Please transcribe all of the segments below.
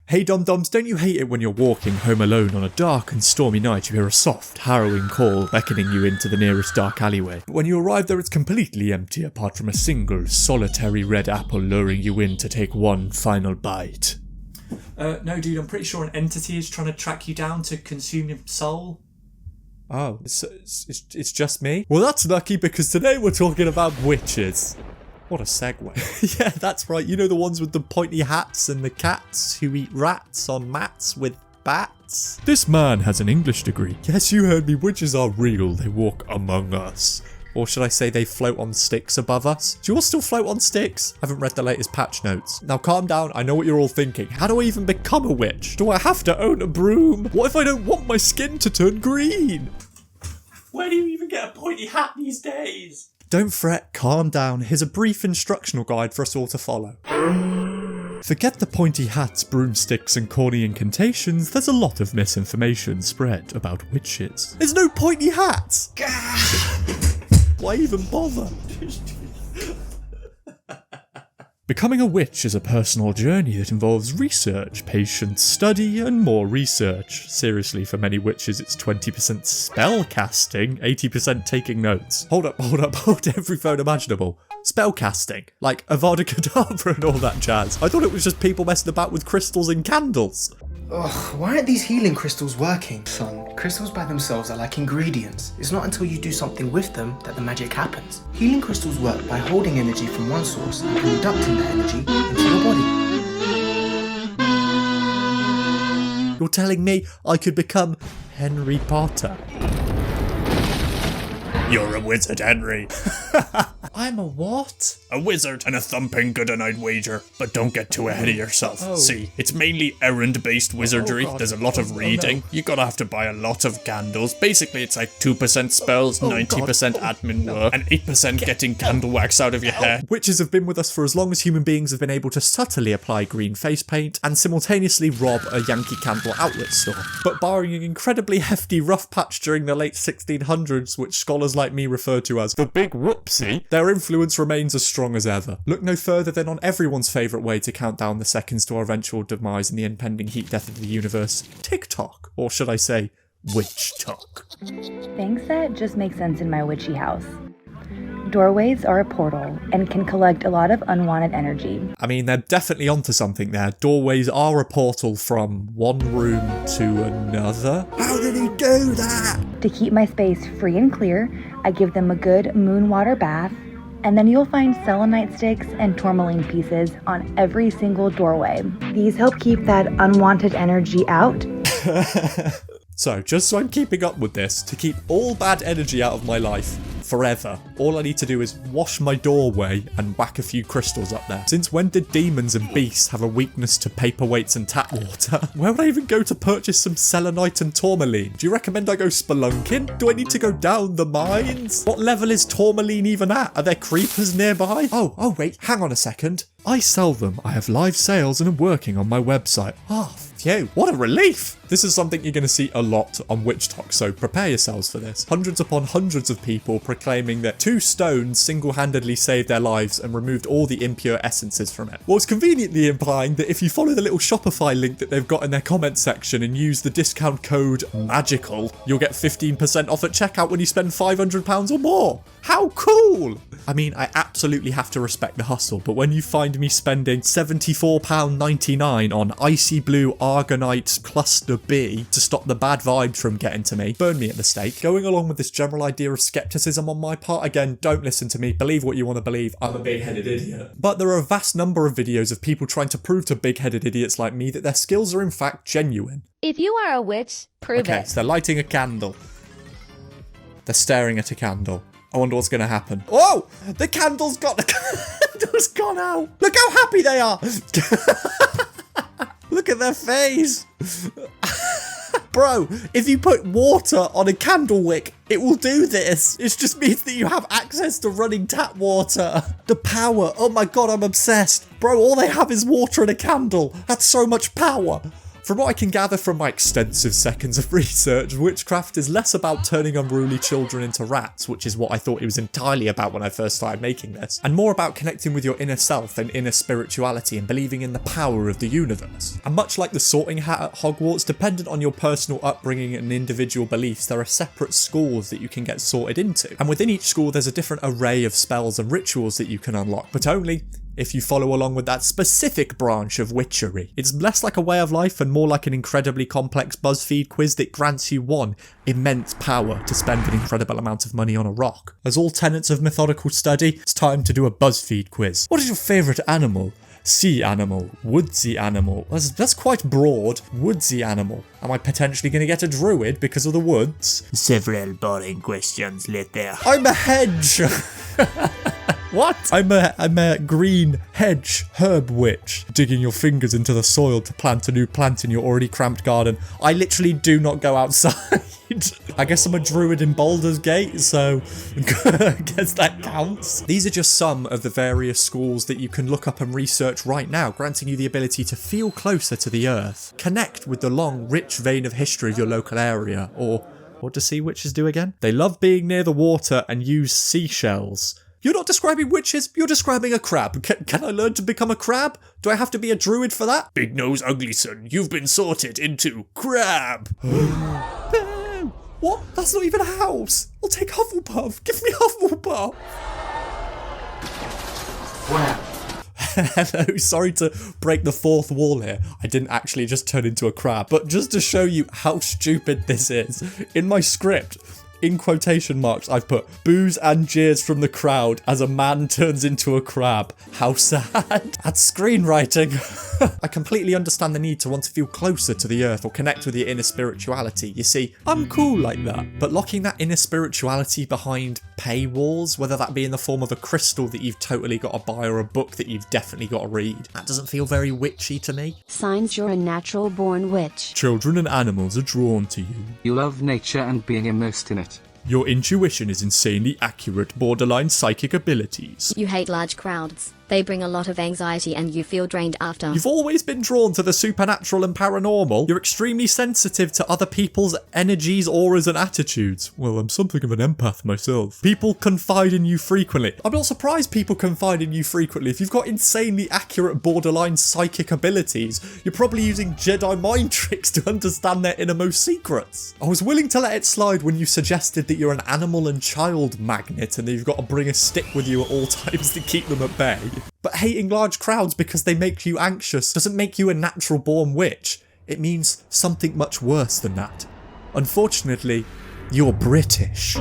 Hey dum-dums, don't you hate it when you're walking home alone on a dark and stormy night, you hear a soft, harrowing call beckoning you into the nearest dark alleyway? When you arrive there, it's completely empty apart from a single, solitary red apple luring you in to take one final bite. No dude, I'm pretty sure an entity is trying to track you down to consume your soul. Oh, it's just me? Well, that's lucky because today we're talking about witches. What a segue. Yeah, that's right. You know the ones with the pointy hats and the cats who eat rats on mats with bats? This man has an English degree. Yes, you heard me. Witches are real. They walk among us. Or should I say they float on sticks above us? Do you all still float on sticks? I haven't read the latest patch notes. Now calm down, I know what you're all thinking. How do I even become a witch? Do I have to own a broom? What if I don't want my skin to turn green? Where do you even get a pointy hat these days? Don't fret, calm down. Here's a brief instructional guide for us all to follow. Forget the pointy hats, broomsticks and corny incantations. There's a lot of misinformation spread about witches. There's no pointy hats! Why even bother? Becoming a witch is a personal journey that involves research, patient study, and more research. Seriously, for many witches, it's 20% spellcasting, 80% taking notes. Hold up, every phone imaginable. Spellcasting, like Avada Kedavra and all that jazz. I thought it was just people messing about with crystals and candles. Ugh, why aren't these healing crystals working? Son, crystals by themselves are like ingredients. It's not until you do something with them that the magic happens. Healing crystals work by holding energy from one source and conducting that energy into your body. You're telling me I could become Henry Potter? You're a wizard, Henry. I'm a what? A wizard and a thumping good, and I'd wager. But don't get too ahead of yourself. Oh. See, it's mainly errand-based wizardry. God. There's a lot of reading. You gotta have to buy a lot of candles. Basically, it's like 2% spells, 90% admin work, and 8% getting candle wax out of your hair. Witches have been with us for as long as human beings have been able to subtly apply green face paint and simultaneously rob a Yankee Candle outlet store. But barring an incredibly hefty rough patch during the late 1600s, which scholars like me refer to as the Big Whoopsie, their influence remains as strong as ever. Look no further than on everyone's favourite way to count down the seconds to our eventual demise and the impending heat death of the universe, TikTok. Or should I say, Witch Talk. Things that just make sense in my witchy house. Doorways are a portal and can collect a lot of unwanted energy. I mean, they're definitely onto something there. Doorways are a portal from one room to another. How did he do that? To keep my space free and clear, I give them a good moon water bath, and then you'll find selenite sticks and tourmaline pieces on every single doorway. These help keep that unwanted energy out. So, just so I'm keeping up with this, to keep all bad energy out of my life forever, all I need to do is wash my doorway and whack a few crystals up there. Since when did demons and beasts have a weakness to paperweights and tap water? Where would I even go to purchase some selenite and tourmaline? Do you recommend I go spelunking? Do I need to go down the mines? What level is tourmaline even at? Are there creepers nearby? Oh wait, hang on a second. I sell them. I have live sales and am working on my website. Phew, what a relief! This is something you're going to see a lot on Witch Talk, so prepare yourselves for this. Hundreds upon hundreds of people proclaiming that 2 stones single-handedly saved their lives and removed all the impure essences from it. Whilst conveniently implying that if you follow the little Shopify link that they've got in their comments section and use the discount code MAGICAL, you'll get 15% off at checkout when you spend £500 or more. How cool! I mean, I absolutely have to respect the hustle, but when you find me spending £74.99 on icy blue Argonite Cluster B to stop the bad vibes from getting to me, burn me at the stake. Going along with this general idea of skepticism on my part, again, don't listen to me, believe what you want to believe, I'm a big-headed idiot. But there are a vast number of videos of people trying to prove to big-headed idiots like me that their skills are in fact genuine. If you are a witch, prove Okay, it. so they're lighting a candle. They're staring at a candle. I wonder what's going to happen. Oh! The candle's gone out! Look how happy they are! Look at their face! Bro, if you put water on a candle wick, it will do this. It just means that you have access to running tap water. The power. Oh my god, I'm obsessed. Bro, all they have is water and a candle. That's so much power. From what I can gather from my extensive seconds of research, witchcraft is less about turning unruly children into rats, which is what I thought it was entirely about when I first started making this, and more about connecting with your inner self and inner spirituality and believing in the power of the universe. And much like the sorting hat at Hogwarts, dependent on your personal upbringing and individual beliefs, there are separate schools that you can get sorted into. And within each school, there's a different array of spells and rituals that you can unlock, but only if you follow along with that specific branch of witchery. It's less like a way of life and more like an incredibly complex BuzzFeed quiz that grants you one immense power to spend an incredible amount of money on a rock. As all tenets of methodical study, it's time to do a BuzzFeed quiz. What is your favourite animal? Sea animal, woodsy animal. That's quite broad. Woodsy animal. Am I potentially going to get a druid because of the woods? Several boring questions later. I'm a hedge! What? I'm a green hedge herb witch, digging your fingers into the soil to plant a new plant in your already cramped garden. I literally do not go outside. I guess I'm a druid in Baldur's Gate, so I guess that counts. These are just some of the various schools that you can look up and research right now, granting you the ability to feel closer to the earth, connect with the long, rich vein of history of your local area, or what do sea witches do again? They love being near the water and use seashells. You're not describing witches, you're describing a crab. Can I learn to become a crab? Do I have to be a druid for that? Big Nose Ugly Son, you've been sorted into crab. No! What? That's not even a house. I'll take Hufflepuff. Give me Hufflepuff. Wow. Hello, sorry to break the fourth wall here. I didn't actually just turn into a crab, but just to show you how stupid this is, in my script, in quotation marks, I've put boos and jeers from the crowd as a man turns into a crab. How sad. That's screenwriting. I completely understand the need to want to feel closer to the earth or connect with your inner spirituality. You see, I'm cool like that. But locking that inner spirituality behind paywalls, whether that be in the form of a crystal that you've totally got to buy or a book that you've definitely got to read, that doesn't feel very witchy to me. Signs you're a natural born witch. Children and animals are drawn to you. You love nature and being immersed in it. Your intuition is insanely accurate, borderline psychic abilities. You hate large crowds. They bring a lot of anxiety and you feel drained after. You've always been drawn to the supernatural and paranormal. You're extremely sensitive to other people's energies, auras, and attitudes. Well, I'm something of an empath myself. People confide in you frequently. I'm not surprised people confide in you frequently. If you've got insanely accurate, borderline psychic abilities, you're probably using Jedi mind tricks to understand their innermost secrets. I was willing to let it slide when you suggested that you're an animal and child magnet and that you've got to bring a stick with you at all times to keep them at bay. But hating large crowds because they make you anxious doesn't make you a natural born witch. It means something much worse than that. Unfortunately, you're British.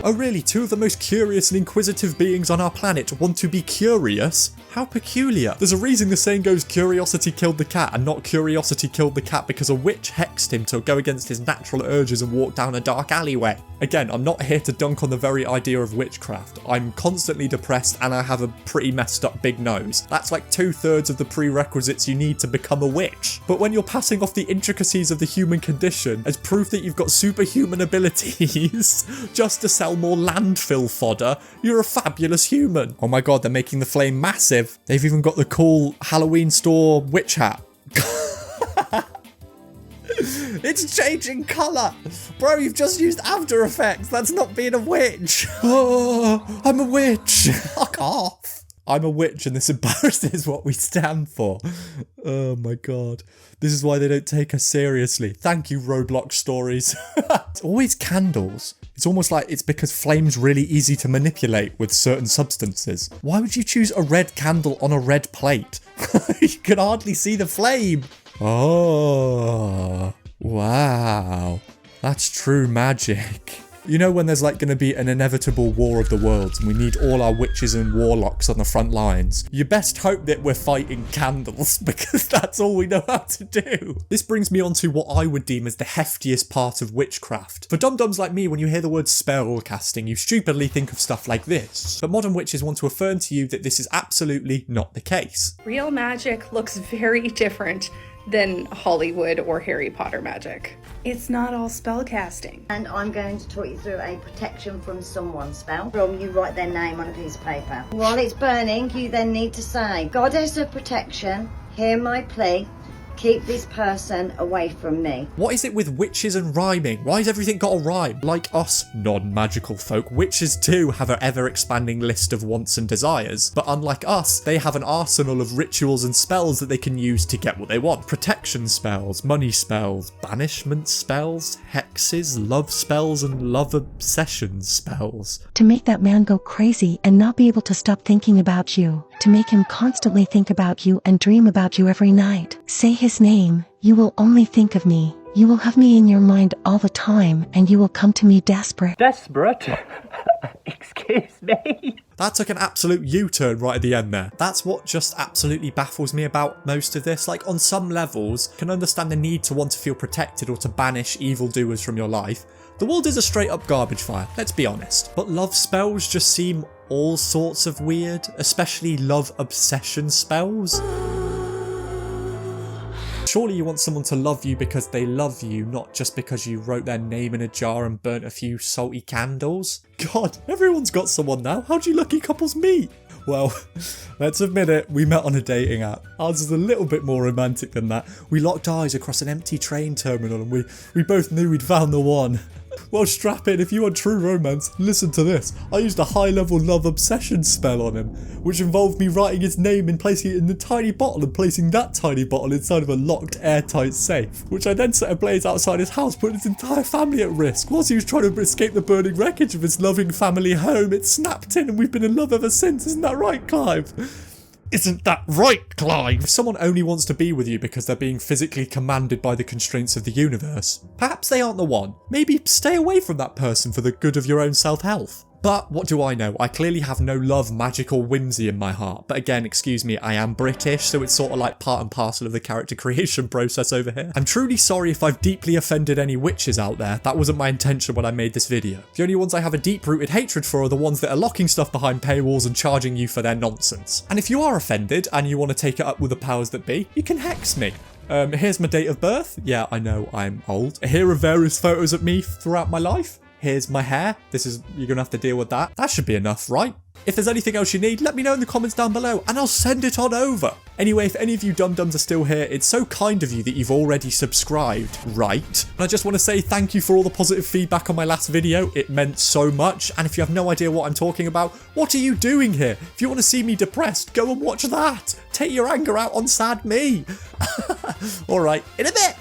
Oh really, two of the most curious and inquisitive beings on our planet want to be curious? How peculiar. There's a reason the saying goes curiosity killed the cat and not curiosity killed the cat because a witch hexed him to go against his natural urges and walk down a dark alleyway. Again, I'm not here to dunk on the very idea of witchcraft. I'm constantly depressed and I have a pretty messed up big nose. That's like 2/3 of the prerequisites you need to become a witch. But when you're passing off the intricacies of the human condition as proof that you've got superhuman abilities just to sell more landfill fodder, you're a fabulous human. Oh my god, they're making the flame massive. They've even got the cool Halloween store witch hat. It's changing colour! Bro, you've just used After Effects. That's not being a witch. Oh, I'm a witch. Fuck off. I'm a witch and this embarrasses what we stand for. Oh my god. This is why they don't take us seriously. Thank you, Roblox stories. It's always candles. It's almost like it's because flame's really easy to manipulate with certain substances. Why would you choose a red candle on a red plate? You can hardly see the flame. Oh, wow. That's true magic. You know when there's like going to be an inevitable war of the worlds and we need all our witches and warlocks on the front lines? You best hope that we're fighting candles because that's all we know how to do. This brings me on to what I would deem as the heftiest part of witchcraft. For dum-dums like me, when you hear the word spellcasting, you stupidly think of stuff like this. But modern witches want to affirm to you that this is absolutely not the case. Real magic looks very different than Hollywood or Harry Potter magic. It's not all spellcasting. And I'm going to talk you through a protection from someone spell. You write their name on a piece of paper. While it's burning, you then need to say, Goddess of protection, hear my plea. Keep this person away from me. What is it with witches and rhyming? Why has everything got a rhyme? Like us non-magical folk, witches too have an ever-expanding list of wants and desires. But unlike us, they have an arsenal of rituals and spells that they can use to get what they want. Protection spells, money spells, banishment spells, hexes, love spells, and love obsession spells. To make that man go crazy and not be able to stop thinking about you. To make him constantly think about you and dream about you every night. Say his name, you will only think of me. You will have me in your mind all the time, and you will come to me desperate. Desperate? Excuse me? That took an absolute U-turn right at the end there. That's what just absolutely baffles me about most of this. Like, on some levels, I can understand the need to want to feel protected or to banish evildoers from your life. The world is a straight-up garbage fire, let's be honest. But love spells just seem all sorts of weird, especially love obsession spells. Surely you want someone to love you because they love you, not just because you wrote their name in a jar and burnt a few salty candles. God, everyone's got someone now. How'd you lucky couples meet? Well, let's admit it, we met on a dating app. Ours is a little bit more romantic than that. We locked eyes across an empty train terminal and we both knew we'd found the one. Well, strap in, if you want true romance, listen to this. I used a high-level love obsession spell on him, which involved me writing his name and placing it in a tiny bottle and placing that tiny bottle inside of a locked, airtight safe, which I then set ablaze outside his house, putting his entire family at risk. Whilst he was trying to escape the burning wreckage of his loving family home, it snapped in and we've been in love ever since. Isn't that right, Clive? Isn't that right, Clive? If someone only wants to be with you because they're being physically commanded by the constraints of the universe, perhaps they aren't the one. Maybe stay away from that person for the good of your own self-health. But what do I know? I clearly have no love, magic or whimsy in my heart. But again, excuse me, I am British, so it's sort of like part and parcel of the character creation process over here. I'm truly sorry if I've deeply offended any witches out there. That wasn't my intention when I made this video. The only ones I have a deep-rooted hatred for are the ones that are locking stuff behind paywalls and charging you for their nonsense. And if you are offended and you want to take it up with the powers that be, you can hex me. Here's my date of birth. Yeah, I know I'm old. Here are various photos of me throughout my life. Here's my hair. You're gonna have to deal with that. That should be enough, right? If there's anything else you need, let me know in the comments down below and I'll send it on over. Anyway, if any of you dum-dums are still here, it's so kind of you that you've already subscribed, right? And I just want to say thank you for all the positive feedback on my last video. It meant so much. And if you have no idea what I'm talking about, what are you doing here? If you want to see me depressed, go and watch that. Take your anger out on sad me. All right, in a bit.